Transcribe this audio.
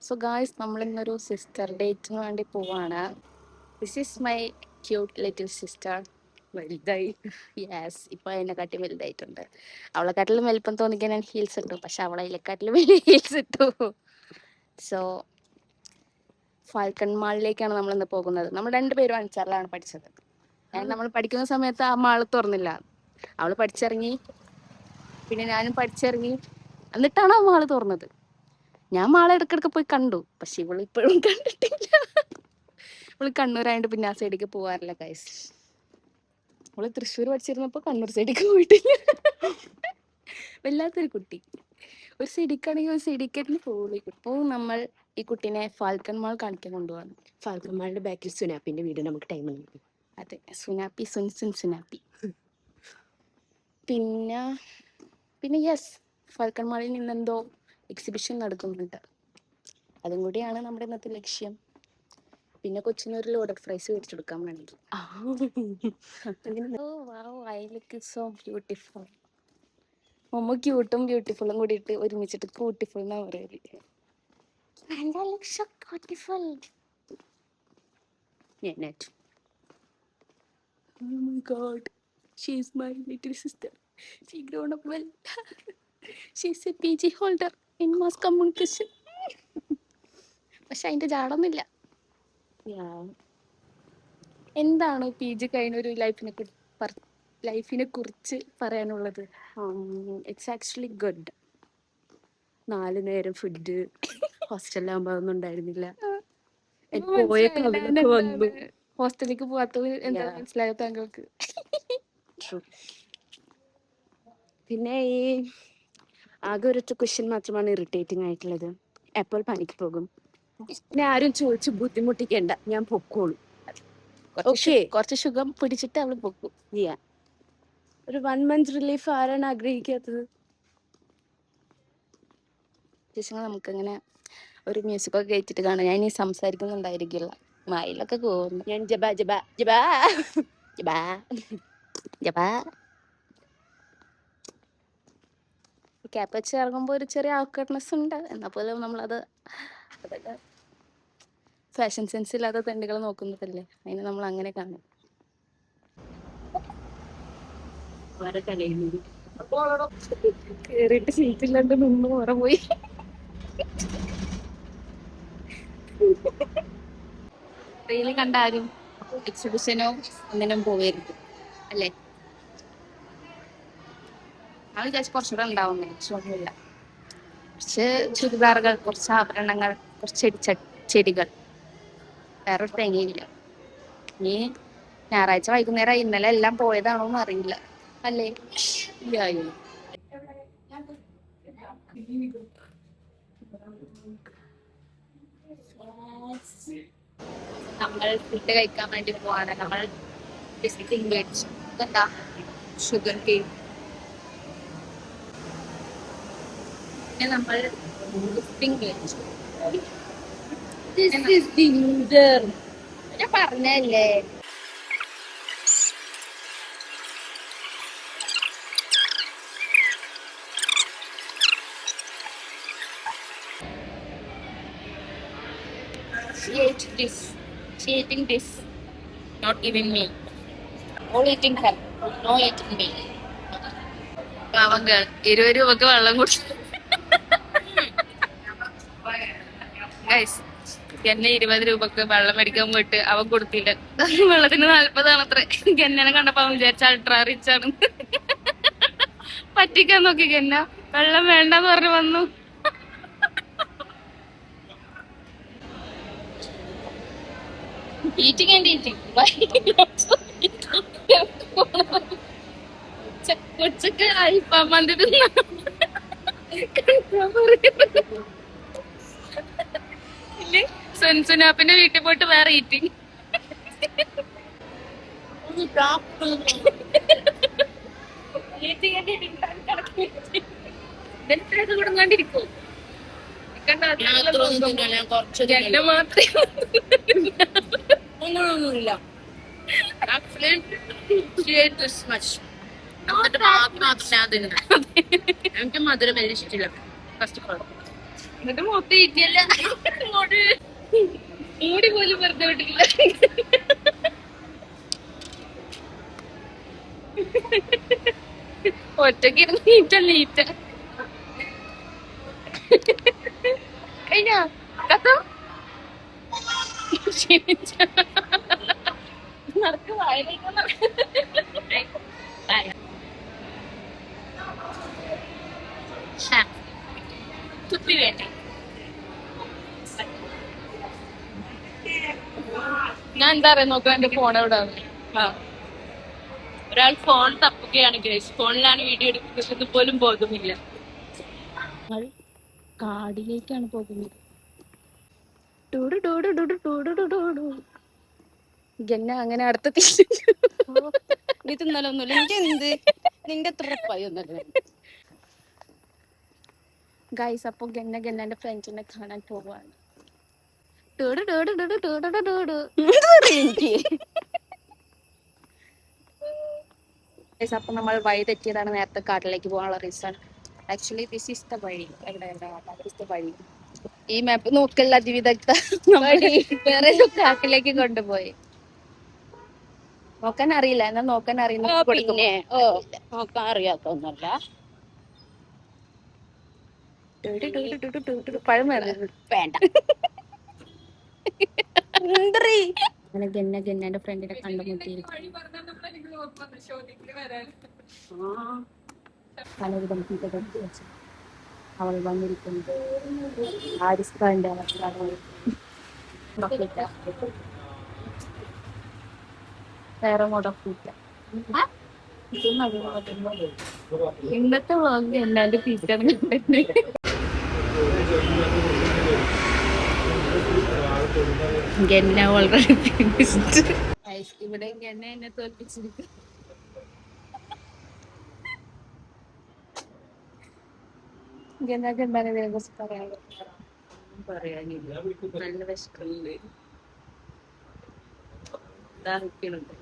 So guys, നമ്മൾ ഇന്നൊരു sister ഡേറ്റിന് വേണ്ടി പോവാണ്. This is my cute little sister. വലുതായി. യെസ്, ഇപ്പൊ അതിനെക്കാട്ടിയും വലുതായിട്ടുണ്ട്. അവളെക്കാട്ടിലും വലിപ്പം തോന്നിക്കാൻ ഞാൻ ഹീൽസ് ഇട്ടു, പക്ഷെ അവളെ അതിലെക്കാട്ടിലും വലിയ ഹീൽസ് ഇട്ടു. സോ ഫാൽക്കൺ മാളിലേക്കാണ് നമ്മൾ ഇന്ന് പോകുന്നത്. നമ്മൾ രണ്ടുപേരും അഞ്ചാറിലാണ് പഠിച്ചത്. നമ്മൾ പഠിക്കുന്ന സമയത്ത് ആ മാള് തുറന്നില്ല. അവള് പഠിച്ചിറങ്ങി, പിന്നെ ഞാനും പഠിച്ചിറങ്ങി, എന്നിട്ടാണ് ആ മാള് തുറന്നത്. ഞാൻ മാളെ ഇടയ്ക്കിടയ്ക്ക് പോയി കണ്ടു, പക്ഷെ ഇവള് ഇപ്പോഴും കണ്ടിട്ടില്ല. ഇവള് കണ്ണൂരായോണ്ട് പിന്നെ ആ സൈഡിലേക്ക് പോവാറില്ല ഗൈസ്. ഇവള് തൃശ്ശൂർ പഠിച്ചിരുന്നപ്പോ കണ്ണൂർ സൈഡിലേക്ക് പോയിട്ടില്ല. വല്ലാത്തൊരു കുട്ടി. ഒരു സൈഡിക്കാണെങ്കിൽ ഒരു സൈഡിക്കേറ്റിന് പോവുള്ളൂ. ഇപ്പോൾ നമ്മൾ ഈ കുട്ടീനെ ഫാൽക്കൺ മാൾ കാണിക്കാൻ കൊണ്ടുപോകാണ്. ഫാൽക്കൺ മാളിന്റെ ബാക്കിൽ സുനാപ്പിന്റെ വീട്. നമുക്ക് ടൈം ഉണ്ട്. അതെ, സുനാപ്പി സുനാപ്പി. പിന്നെ യെസ്, ഫാൽക്കൺ മാളിൽ നിന്നെന്തോ എക്സിബിഷൻ നടക്കുന്നുണ്ട്. അതും കൂടിയാണ് നമ്മുടെ ഇന്നത്തെ ലക്ഷ്യം. പിന്നെ കൊച്ചിനൊരു ലോഡഡ് ഫ്രൈസ് മേടിച്ചെടുക്കാൻ വേണമെങ്കിൽ. I look so beautiful. Mamma ക്യൂട്ടും ബ്യൂട്ടിഫുള്ളും കൂടിയിട്ട് ഒരുമിച്ചിട്ട് ക്യൂട്ടിഫുൾ എന്നാ പറയല്. Oh my God, she is my little sister. She grown up well. She's a PG holder in mass communication. പക്ഷെ അതിന്റെ ജാടൊന്നുമില്ല. എന്താണ് PG കഴിഞ്ഞ ഒരു ലൈഫിനെ കുറിച്ച് പറയാനുള്ളത്? It's actually good. 4 നേരം ഫുഡ് ഹോസ്റ്റലിലാകുമ്പോ അതൊന്നും ഉണ്ടായിരുന്നില്ല. വന്നു. ഹോസ്റ്റലിലേക്ക് പോവാത്തത് എന്താ മനസ്സിലായോ താങ്കൾക്ക്? പിന്നെ ഈ ആകെ ഒരൊറ്റ ക്വസ്റ്റ്യൻ മാത്രമാണ് ഇറിറ്റേറ്റിംഗ് ആയിട്ടുള്ളത്. എപ്പോൾ പണിക്ക് പോകും? പിന്നെ ആരും ചോദിച്ചു ബുദ്ധിമുട്ടിക്കേണ്ട, ഞാൻ പൊക്കോളൂ. കുറച്ച് സുഖം പിടിച്ചിട്ട് അവള് പോകും. ഒരു 1 month റിലീഫ് ആരാണ് ആഗ്രഹിക്കാത്തത്? നമുക്കങ്ങനെ ഒരു മ്യൂസിക് ഒക്കെ കേട്ടിട്ട് കാണാം. ഞാൻ ഇനി സംസാരിക്കുന്നുണ്ടായിരിക്കില്ല, മയിലൊക്കെ പോകുന്നു. ഞാൻ ജബാ ജബാ ജബാ ജബാ ജബാ. ക്യാപ്പ് വെച്ച് ഇറങ്ങുമ്പോൾ ഒരു ചെറിയ ആക്വർഡ്നെസ് ഉണ്ട്. എന്നാൽ പോലും നമ്മളത് അതൊക്കെ ഫാഷൻ സെൻസ് ഇല്ലാത്ത തെണ്ടുകൾ നോക്കുന്നതല്ലേ, അതിന് നമ്മൾ അങ്ങനെ കാണും. കേറിയിട്ട് സീറ്റില്ലാണ്ട് നിന്ന് ഓറ പോയി. റീല് കണ്ടാലും എക്സിബിഷനോ ഒന്നിനും പോകരുത് അല്ലേ? അത് വിചാരിച്ച് കുറച്ചുകൂടെ ഉണ്ടാവുന്നേ, ഒന്നുമില്ല. കുറച്ച് ചുരിദാറുകൾ, കുറച്ച് ആഭരണങ്ങൾ, കുറച്ച് ചെടികൾ, വേറൊരു തേങ്ങയില്ല. ഇനി ഞായറാഴ്ച വൈകുന്നേരം ഇന്നലെ എല്ലാം പോയതാണോന്ന് അറിയില്ല അല്ലേ? നമ്മൾ ഫുഡ് കഴിക്കാൻ വേണ്ടി പോവാണ്. നമ്മൾ ബിസ്ക്കറ്റ് മേടിച്ചു. എന്താ ഷുഗർ കേക്ക്. പിന്നെ നമ്മൾ മേടിച്ചു. ഞാൻ പറഞ്ഞല്ലേ. She eating this, not giving me. All eating her, no eating me. പാവങ്ങൾ 20 രൂപക്ക് വെള്ളം കുടിച്ചു. ഗൈസ്, എന്നെ 20 രൂപക്ക് വെള്ളം മേടിക്കാൻ പോയിട്ട് അവൻ കൊടുത്തില്ല. വെള്ളത്തിന് 40 ആണത്രേ. ഗന്നനെ കണ്ടപ്പോ അവൻ വിചാരിച്ച അൾട്രാ റിച്ച് ആണ്. പറ്റിക്കാൻ നോക്കി ഗന്ന. വെള്ളം വേണ്ടെന്ന് പറഞ്ഞു വന്നു. Eating and eating. കൊച്ചൊക്കെ അൽഫാമന്തി സുനാപ്പിന്റെ വീട്ടിൽ പോയിട്ട് വേറെ ഈറ്റിംഗ്. കൊടുങ്ങാണ്ടിരിക്കോ? എന്റെ മാത്രമേ ഒന്നുമില്ല. എനിക്ക് മധുരം വലിയ ഇഷ്ടമില്ല. ഫസ്റ്റ് ഓഫ് ഓൾ, എന്നിട്ട് മൊത്തം ഈറ്റിയല്ല. മൂടി പോലും വെറുതെ വിട്ടില്ല. ഒറ്റക്ക് ഇരുന്ന് നീറ്റ കഴിഞ്ഞ കഥ നടക്ക് വായിലേക്ക് തുപ്പി വേണ്ട. ഞാൻ എന്താ പറയാ നോക്കാം എന്റെ ഫോൺ എവിടെ ഒരാൾ ഫോൺ തപ്പുകയാണ് ഗൈസ്. ഫോണിലാണ് വീഡിയോ എടുക്കുന്നത് പോലും ബോധമില്ല. കാടിലേക്കാണ് പോകുന്നത്. ഗന്ന അങ്ങനെ അടുത്ത നീ തിന്നലൊന്നുമില്ല. നിന്റെ എന്ത് നിന്റെ അത്ര ഒന്നല്ല ഗൈസ്. അപ്പൊ ഗന്നന്റെ ഫ്രണ്ട്സിനെ കാണാൻ പോവാണ്. അപ്പൊ നമ്മൾ വഴി തെറ്റിയതാണ് നേരത്തെ കാട്ടിലേക്ക് പോകാനുള്ള reason. Actually this is the വഴി. വഴി ഈ മാപ്പ് നോക്കല്ല അതിവിദഗ്ധ വേറെ കാട്ടിലേക്ക് കൊണ്ടുപോയി. നോക്കാൻ അറിയില്ല, എന്നാൽ നോക്കാൻ അറിയുന്ന പിന്നെ നോക്കാൻ അറിയാത്തൊന്നല്ല. പഴം വേണം വേണ്ട. അങ്ങനെ ഗന്നന്റെ ഫ്രണ്ടിനെ കണ്ടുമുട്ടിയിരിക്കും. പലവിധം അവൾ വന്നിരിക്കുന്നത് ആരിസ്കാന്റെ വേറെ മുടക്കില്ല. ഇന്നത്തെ വ്ളോഗ് എന്നാന്റെ ഫീച്ചർ ഗന്ന ഓൾറെഡി ഫിനിഷ്ഡ്. ഇവിടെ ഗന്ന എന്നെ തോൽപ്പിച്ചിരിക്കും. ഗന്നക്ക് എന്താണ് ഇതിനെ കുറിച്ച് പറയാനില്ല. നല്ല വിശക്കുന്നുണ്ട്, ദാഹിക്കുന്നുണ്ട്.